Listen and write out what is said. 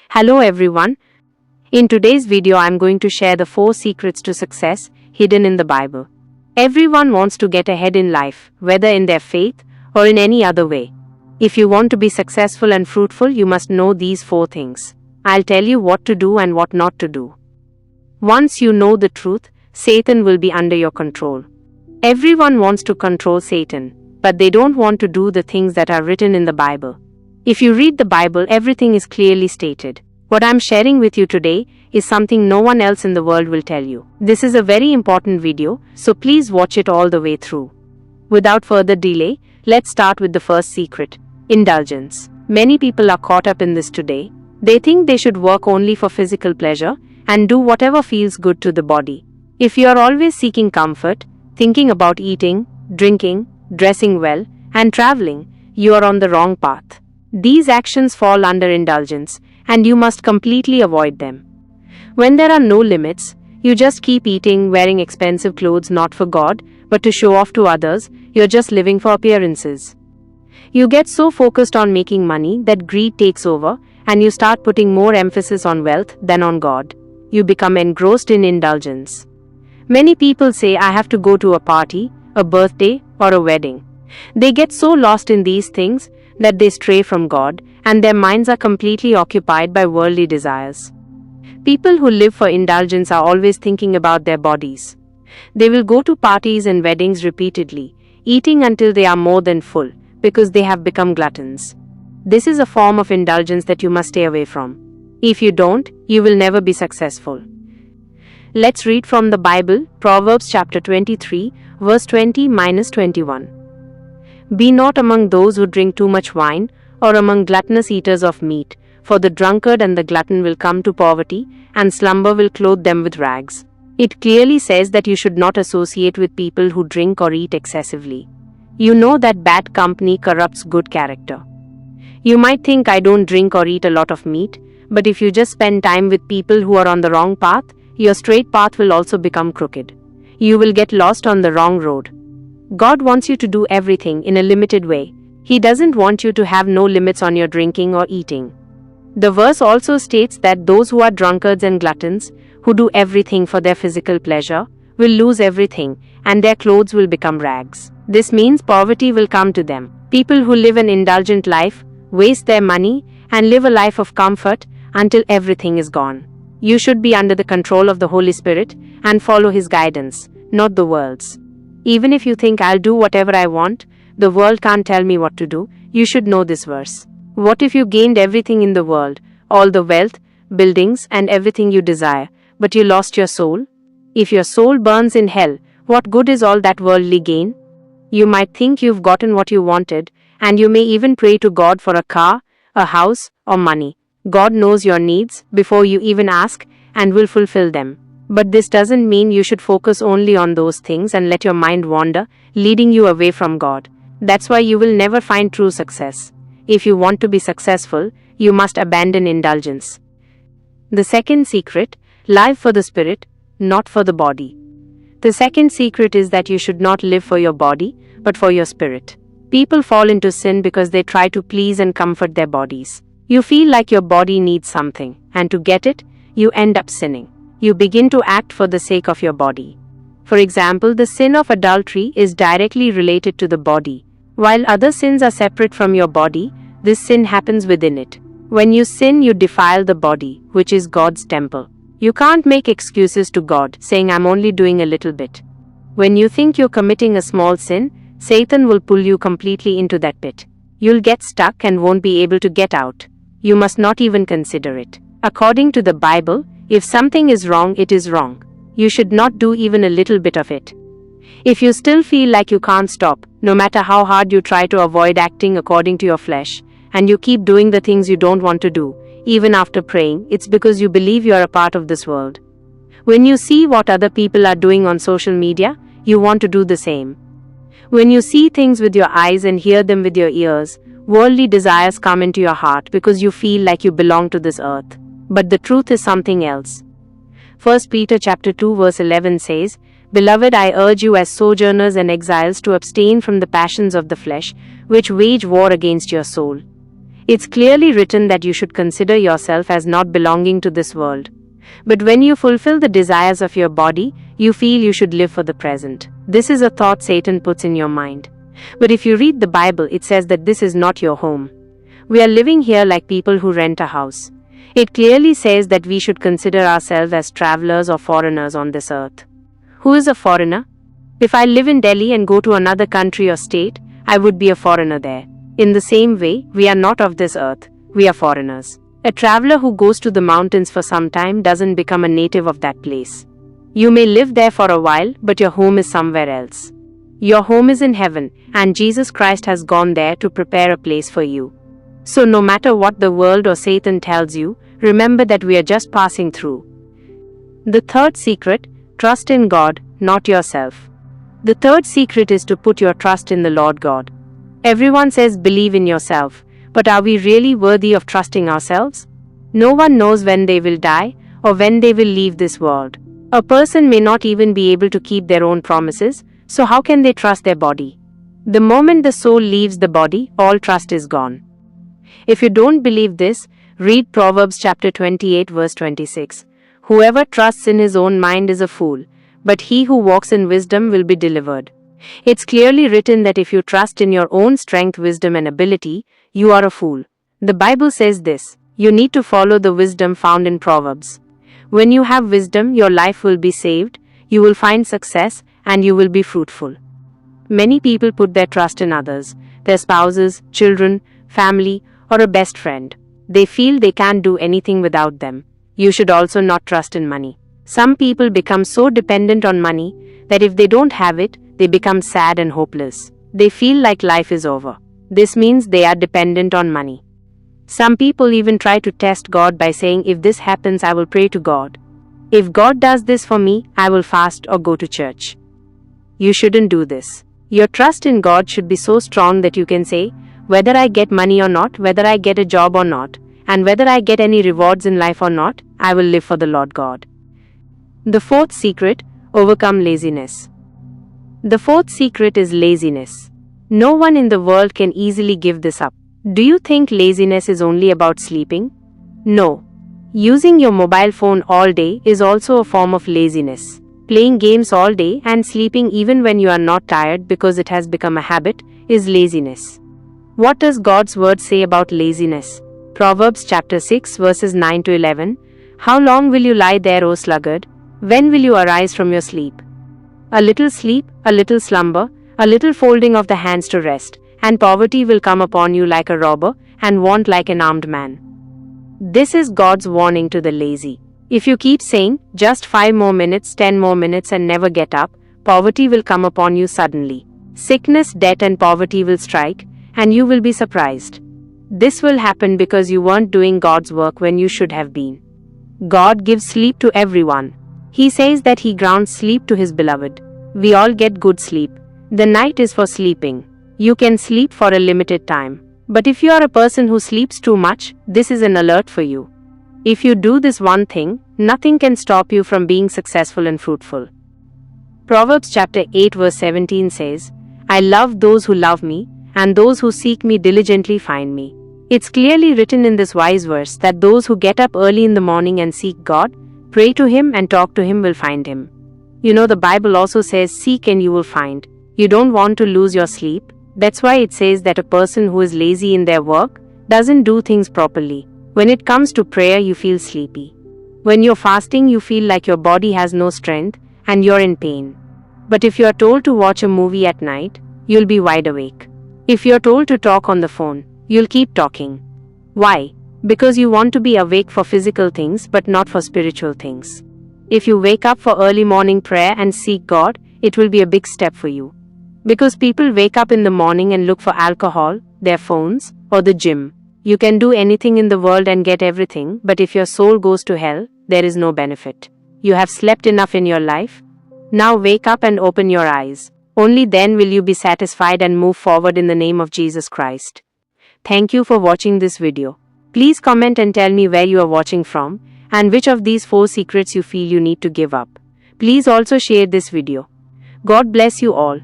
Hello everyone. In today's video, I'm going to share the 4 secrets to success hidden in the Bible. Everyone wants to get ahead in life, whether in their faith or in any other way. If you want to be successful and fruitful, you must know these 4 things. I'll tell you what to do and what not to do. Once you know the truth, Satan will be under your control. Everyone wants to control Satan, but they don't want to do the things that are written in the Bible. If you read the Bible, everything is clearly stated. What I'm sharing with you today is something no one else in the world will tell you. This is a very important video, so please watch it all the way through. Without further delay, let's start with the first secret: indulgence. Many people are caught up in this today. They think they should work only for physical pleasure and do whatever feels good to the body. If you are always seeking comfort, thinking about eating, drinking, dressing well, and traveling, you are on the wrong path. These actions fall under indulgence, and you must completely avoid them. When there are no limits, you just keep eating, wearing expensive clothes not for God, but to show off to others. You're just living for appearances. You get so focused on making money that greed takes over, and you start putting more emphasis on wealth than on God. You become engrossed in indulgence. Many people say, I have to go to a party, a birthday, or a wedding. They get so lost in these things that they stray from God, and their minds are completely occupied by worldly desires. People who live for indulgence are always thinking about their bodies. They will go to parties and weddings repeatedly, eating until they are more than full, because they have become gluttons. This is a form of indulgence that you must stay away from. If you don't, you will never be successful. Let's read from the Bible, Proverbs chapter 23, verse 20-21. Be not among those who drink too much wine, or among gluttonous eaters of meat, for the drunkard and the glutton will come to poverty, and slumber will clothe them with rags. It clearly says that you should not associate with people who drink or eat excessively. You know that bad company corrupts good character. You might think, I don't drink or eat a lot of meat, but if you just spend time with people who are on the wrong path, your straight path will also become crooked. You will get lost on the wrong road. God wants you to do everything in a limited way. He doesn't want you to have no limits on your drinking or eating. The verse also states that those who are drunkards and gluttons, who do everything for their physical pleasure, will lose everything, and their clothes will become rags. This means poverty will come to them. People who live an indulgent life waste their money and live a life of comfort until everything is gone. You should be under the control of the Holy Spirit and follow His guidance, not the world's. Even if you think, I'll do whatever I want, the world can't tell me what to do, you should know this verse. What if you gained everything in the world, all the wealth, buildings, and everything you desire, but you lost your soul? If your soul burns in hell, what good is all that worldly gain? You might think you've gotten what you wanted, and you may even pray to God for a car, a house, or money. God knows your needs before you even ask and will fulfill them. But this doesn't mean you should focus only on those things and let your mind wander, leading you away from God. That's why you will never find true success. If you want to be successful, you must abandon indulgence. The second secret: live for the spirit, not for the body. The second secret is that you should not live for your body, but for your spirit. People fall into sin because they try to please and comfort their bodies. You feel like your body needs something, and to get it, you end up sinning. You begin to act for the sake of your body. For example, the sin of adultery is directly related to the body. While other sins are separate from your body, this sin happens within it. When you sin, you defile the body, which is God's temple. You can't make excuses to God, saying, I'm only doing a little bit. When you think you're committing a small sin, Satan will pull you completely into that pit. You'll get stuck and won't be able to get out. You must not even consider it. According to the Bible, if something is wrong, it is wrong. You should not do even a little bit of it. If you still feel like you can't stop, no matter how hard you try to avoid acting according to your flesh, and you keep doing the things you don't want to do, even after praying, it's because you believe you are a part of this world. When you see what other people are doing on social media, you want to do the same. When you see things with your eyes and hear them with your ears, worldly desires come into your heart because you feel like you belong to this earth. But the truth is something else. 1 Peter chapter 2 verse 11 says, Beloved, I urge you as sojourners and exiles to abstain from the passions of the flesh, which wage war against your soul. It's clearly written that you should consider yourself as not belonging to this world. But when you fulfill the desires of your body, you feel you should live for the present. This is a thought Satan puts in your mind. But if you read the Bible, it says that this is not your home. We are living here like people who rent a house. It clearly says that we should consider ourselves as travelers or foreigners on this earth. Who is a foreigner? If I live in Delhi and go to another country or state, I would be a foreigner there. In the same way, we are not of this earth, we are foreigners. A traveler who goes to the mountains for some time doesn't become a native of that place. You may live there for a while, but your home is somewhere else. Your home is in heaven, and Jesus Christ has gone there to prepare a place for you. So no matter what the world or Satan tells you, remember that we are just passing through. The third secret, trust in God, not yourself. The third secret is to put your trust in the Lord God. Everyone says believe in yourself, but are we really worthy of trusting ourselves? No one knows when they will die or when they will leave this world. A person may not even be able to keep their own promises, so how can they trust their body? The moment the soul leaves the body, all trust is gone. If you don't believe this, read Proverbs chapter 28 verse 26. Whoever trusts in his own mind is a fool, but he who walks in wisdom will be delivered. It's clearly written that if you trust in your own strength, wisdom and ability, you are a fool. The Bible says this. You need to follow the wisdom found in Proverbs. When you have wisdom, your life will be saved, you will find success, and you will be fruitful. Many people put their trust in others, their spouses, children, family, or a best friend. They feel they can't do anything without them. You should also not trust in money. Some people become so dependent on money that if they don't have it, they become sad and hopeless. They feel like life is over. This means they are dependent on money. Some people even try to test God by saying, if this happens, I will pray to God. If God does this for me, I will fast or go to church. You shouldn't do this. Your trust in God should be so strong that you can say, whether I get money or not, whether I get a job or not, and whether I get any rewards in life or not, I will live for the Lord God. The fourth secret, overcome laziness. The fourth secret is laziness. No one in the world can easily give this up. Do you think laziness is only about sleeping? No. Using your mobile phone all day is also a form of laziness. Playing games all day and sleeping even when you are not tired because it has become a habit is laziness. What does God's word say about laziness? Proverbs chapter 6 verses 9 to 11. How long will you lie there, O sluggard? When will you arise from your sleep? A little sleep, a little slumber, a little folding of the hands to rest, and poverty will come upon you like a robber, and want like an armed man. This is God's warning to the lazy. If you keep saying, just 5 more minutes, 10 more minutes and never get up, poverty will come upon you suddenly. Sickness, debt and poverty will strike, and you will be surprised. This will happen because you weren't doing God's work when you should have been. God gives sleep to everyone. He says that He grants sleep to His beloved. We all get good sleep. The night is for sleeping. You can sleep for a limited time. But if you are a person who sleeps too much, this is an alert for you. If you do this one thing, nothing can stop you from being successful and fruitful. Proverbs chapter 8 verse 17 says, I love those who love me, and those who seek me diligently find me. It's clearly written in this wise verse that those who get up early in the morning and seek God, pray to Him and talk to Him will find Him. You know, the Bible also says, seek and you will find. You don't want to lose your sleep. That's why it says that a person who is lazy in their work doesn't do things properly. When it comes to prayer, you feel sleepy. When you're fasting, you feel like your body has no strength and you're in pain. But if you're told to watch a movie at night, you'll be wide awake. If you're told to talk on the phone, you'll keep talking. Why? Because you want to be awake for physical things but not for spiritual things. If you wake up for early morning prayer and seek God, it will be a big step for you. Because people wake up in the morning and look for alcohol, their phones, or the gym. You can do anything in the world and get everything, but if your soul goes to hell, there is no benefit. You have slept enough in your life. Now wake up and open your eyes. Only then will you be satisfied and move forward in the name of Jesus Christ. Thank you for watching this video. Please comment and tell me where you are watching from, and which of these 4 secrets you feel you need to give up. Please also share this video. God bless you all.